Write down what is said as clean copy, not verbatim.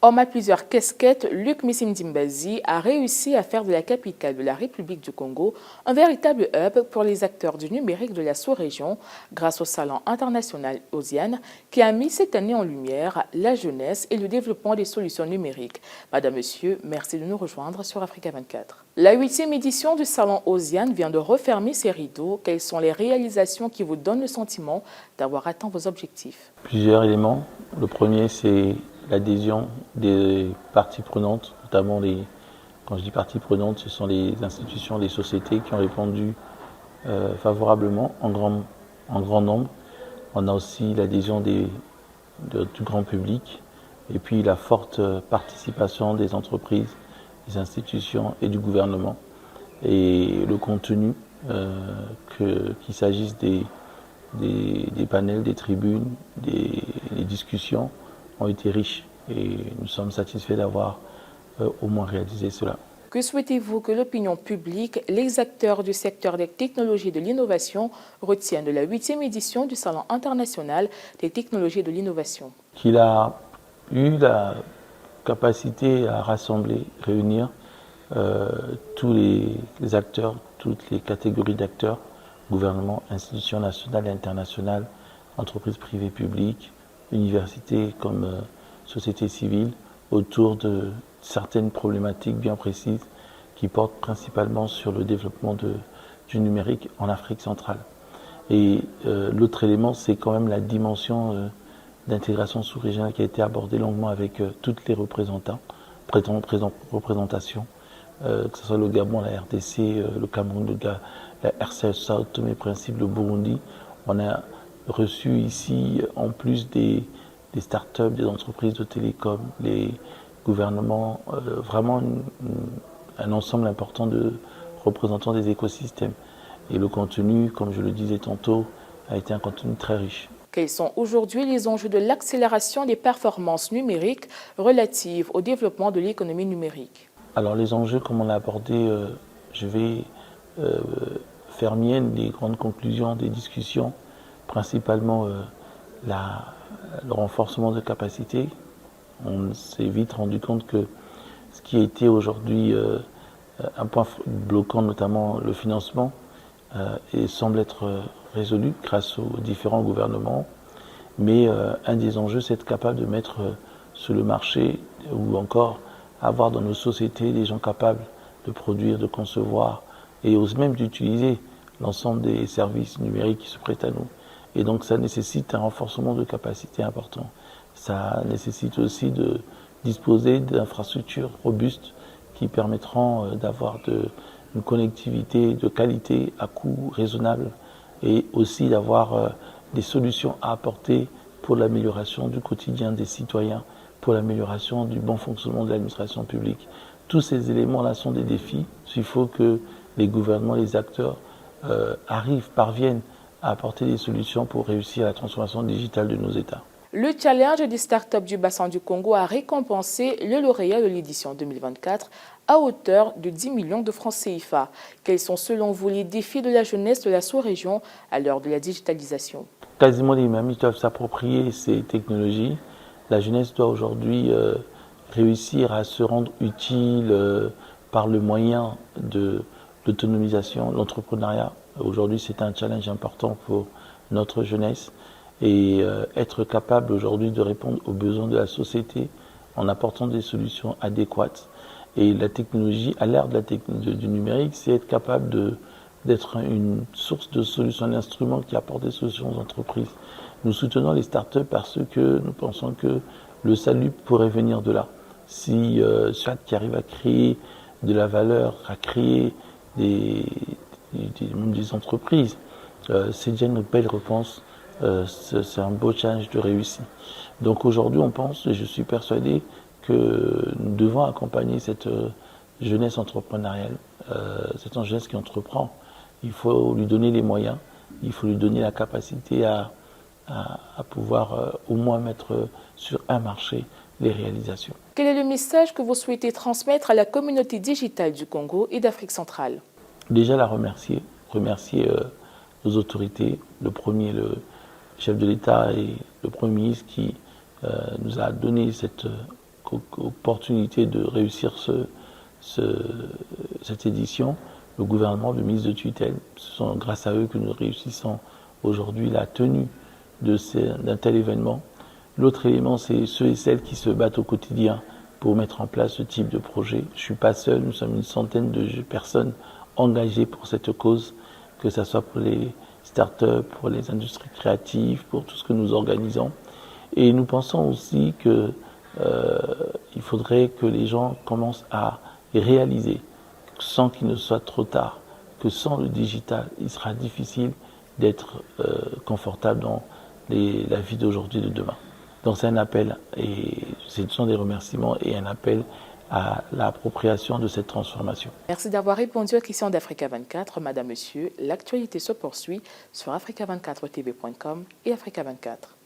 Homme à plusieurs casquettes, Luc Missimdimbazi a réussi à faire de la capitale de la République du Congo un véritable hub pour les acteurs du numérique de la sous-région grâce au Salon international OSIAN qui a mis cette année en lumière la jeunesse et le développement des solutions numériques. Madame, Monsieur, merci de nous rejoindre sur Africa 24. La 8e édition du Salon OSIAN vient de refermer ses rideaux. Quelles sont les réalisations qui vous donnent le sentiment d'avoir atteint vos objectifs? Plusieurs éléments. Le premier, c'est l'adhésion des parties prenantes, notamment quand je dis parties prenantes, ce sont les institutions, les sociétés qui ont répondu favorablement en grand nombre. On a aussi l'adhésion du grand public et puis la forte participation des entreprises, des institutions et du gouvernement. Et le contenu, qu'il s'agisse des panels, des tribunes, des discussions ont été riches et nous sommes satisfaits d'avoir au moins réalisé cela. Que souhaitez-vous que l'opinion publique, les acteurs du secteur des technologies de l'innovation retiennent de la 8e édition du Salon international des technologies de l'innovation? Qu'il a eu la capacité à rassembler, réunir tous les acteurs, toutes les catégories d'acteurs, gouvernement, institutions nationales et internationales, entreprises privées publiques, universités comme société civile, autour de certaines problématiques bien précises qui portent principalement sur le développement du numérique en Afrique centrale. Et l'autre élément, c'est quand même la dimension d'intégration sous-régionale qui a été abordée longuement avec toutes les représentations, que ce soit le Gabon, la RDC, le Cameroun, la RCS, Sao Tomé et Principe, le Burundi. On a reçu ici, en plus des startups, des entreprises de télécom, les gouvernements, vraiment un ensemble important de représentants des écosystèmes. Et le contenu, comme je le disais tantôt, a été un contenu très riche. Quels sont aujourd'hui les enjeux de l'accélération des performances numériques relatives au développement de l'économie numérique? Alors les enjeux, comme on l'a abordé, je vais faire mienne les grandes conclusions des discussions, principalement le renforcement de capacités. On s'est vite rendu compte que ce qui était aujourd'hui un point bloquant, notamment le financement, et semble être résolu grâce aux différents gouvernements. Mais un des enjeux, c'est être capable de mettre sur le marché ou encore avoir dans nos sociétés des gens capables de produire, de concevoir et osent même d'utiliser l'ensemble des services numériques qui se prêtent à nous. Et donc ça nécessite un renforcement de capacité important. Ça nécessite aussi de disposer d'infrastructures robustes qui permettront d'avoir une connectivité de qualité à coût raisonnable et aussi d'avoir des solutions à apporter pour l'amélioration du quotidien des citoyens, pour l'amélioration du bon fonctionnement de l'administration publique. Tous ces éléments-là sont des défis. Il faut que les gouvernements, les acteurs parviennent à apporter des solutions pour réussir la transformation digitale de nos États. Le challenge des startups du bassin du Congo a récompensé le lauréat de l'édition 2024 à hauteur de 10 millions de francs CFA. Quels sont selon vous les défis de la jeunesse de la sous-région à l'heure de la digitalisation? Quasiment les mêmes, ils doivent s'approprier ces technologies. La jeunesse doit aujourd'hui réussir à se rendre utile par le moyen de l'autonomisation, l'entrepreneuriat. Aujourd'hui, c'est un challenge important pour notre jeunesse et être capable aujourd'hui de répondre aux besoins de la société en apportant des solutions adéquates. Et la technologie, à l'ère du numérique, c'est être capable d'être une source de solutions, d'instruments qui apportent des solutions aux entreprises. Nous soutenons les startups parce que nous pensons que le salut pourrait venir de là. Si chaque qui arrive à créer de la valeur, à créer des entreprises, c'est déjà une belle réponse. C'est un beau challenge de réussite. Donc aujourd'hui, on pense, et je suis persuadé, que nous devons accompagner cette jeunesse entrepreneuriale, cette jeunesse qui entreprend. Il faut lui donner les moyens, il faut lui donner la capacité à pouvoir au moins mettre sur un marché les réalisations. Quel est le message que vous souhaitez transmettre à la communauté digitale du Congo et d'Afrique centrale? Déjà la remercier nos autorités, le premier, le chef de l'État et le Premier ministre qui nous a donné cette opportunité de réussir cette édition, le gouvernement, le ministre de tutelle, ce sont grâce à eux que nous réussissons aujourd'hui la tenue d'un tel événement. L'autre élément, c'est ceux et celles qui se battent au quotidien pour mettre en place ce type de projet. Je ne suis pas seul, nous sommes une centaine de personnes engagées pour cette cause, que ce soit pour les start-up, pour les industries créatives, pour tout ce que nous organisons. Et nous pensons aussi que il faudrait que les gens commencent à réaliser, sans qu'il ne soit trop tard, que sans le digital, il sera difficile d'être confortable dans la vie d'aujourd'hui et de demain. Donc c'est un appel, et ce sont des remerciements et un appel à l'appropriation de cette transformation. Merci d'avoir répondu aux questions d'Africa 24. Madame, Monsieur, l'actualité se poursuit sur africa24tv.com et Africa 24.